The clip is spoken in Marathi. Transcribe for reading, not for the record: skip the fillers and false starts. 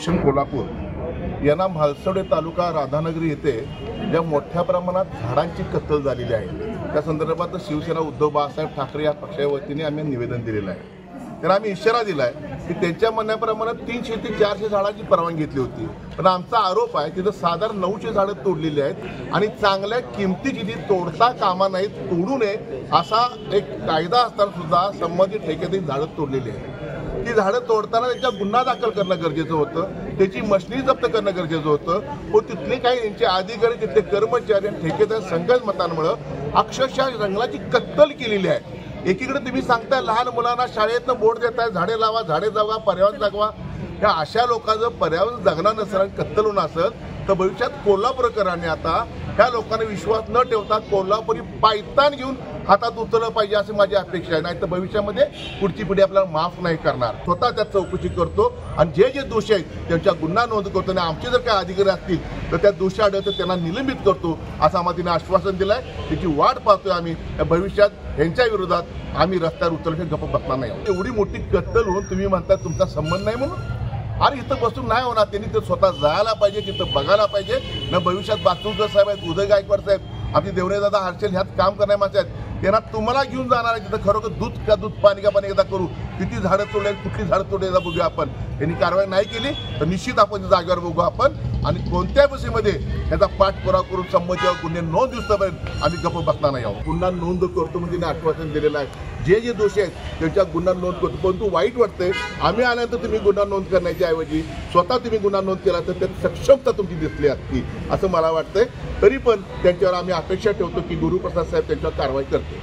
दक्षिण कोल्हापूर यांना म्हालसवडे तालुका राधानगरी येथे ज्या मोठ्या प्रमाणात झाडांची कत्तल झालेली आहे त्या संदर्भात शिवसेना उद्धव बाळासाहेब ठाकरे या पक्षाच्या वतीने आम्ही निवेदन दिलेलं आहे। त्यांना आम्ही इशारा दिलाय की त्यांच्या म्हणण्याप्रमाणे 300 ते 400 झाडांची परवानगी घेतली होती, पण आमचा आरोप आहे तिथं साधारण 900 झाडं तोडलेली आहेत आणि चांगल्या किमतीची ती तोडता कामा नाहीत, तोडू नये असा एक कायदा असताना सुद्धा संबंधित ठेकेदारी झाडं तोडलेली आहेत। ती झाडं तोडताना त्यांच्या गुन्हा दाखल करणं गरजेचं होतं, त्याची मशिनरी जप्त करणं गरजेचं होतं। व तिथले काही त्यांचे अधिकारी तिथले कर्मचारी आणि ठेकेदार संघटनांमुळे अक्षरशः जंगलाची कत्तल केलेली आहे। एकीकडे तुम्ही सांगताय लहान मुलांना शाळेतनं बोर्ड देताय झाडे लावा, झाडे जगवा, पर्यावरण जगवा। या अशा लोकांचं पर्यावरण जगणार नसेल आणि कत्तल होणं असेल तर भविष्यात कोल्हापूरकरांनी आता ह्या लोकांना विश्वास न ठेवता कोल्हापुरी पायतान घेऊन हातात उचललं पाहिजे अशी माझी अपेक्षा आहे। नाही तर भविष्यामध्ये पुढची पिढी आपल्याला माफ नाही करणार। स्वतः त्यात चौकशी करतो आणि जे जे दोषी आहेत त्यांच्या गुन्हा नोंद करतो आणि आमचे जर काही अधिकारी असतील तर त्या दोषी आढळतं त्यांना निलंबित करतो असं आम्हाला तिने आश्वासन दिलंय। त्याची वाट पाहतोय आम्ही। भविष्यात यांच्या विरोधात आम्ही रस्त्यावर उतरले गप्प बसणार नाही। एवढी मोठी कत्तल होऊन तुम्ही म्हणता तुमचा संबंध नाही म्हणून, अरे इथं बसून नाही होणार, त्यांनी ते स्वतः जायला पाहिजे, तिथं बघायला पाहिजे ना। भविष्यात बास्तुकर साहेब आहेत, उदय गायकवाड साहेब, आमचे देवरेदादा हर्षल ह्यात काम करणारे माणसं आहेत, त्यांना तुम्हाला घेऊन जाणार आहे तिथं खरोखर दूध का दूध पाणी का पाणी एकदा करू, किती झाडं तोडले कुठली झाडं तोडले बघूया आपण। त्यांनी कारवाई नाही केली तर निश्चित आपण जागेवर बघू आपण आणि कोणत्याही बसीमध्ये याचा पाठपुरावा करून संबंधित गुन्हे नोंद दिसतापर्यंत आम्ही गप्प बसणार नाही आहोत। पुन्हा नोंद करतो म्हणजे आश्वासन दिलेलं आहे। जे जे दोषी आहेत त्यांच्या गुन्हा नोंद करतो, परंतु वाईट वाटतंय आम्ही आल्यानंतर तुम्ही गुन्हा नोंद करण्याच्या ऐवजी स्वतः तुम्ही गुन्हा नोंद केला तर त्यात सक्षमता तुमची दिसली असती असं मला वाटतंय। तरी पण त्यांच्यावर आम्ही अपेक्षा ठेवतो की गुरुप्रसाद साहेब त्यांच्यावर कारवाई करतील।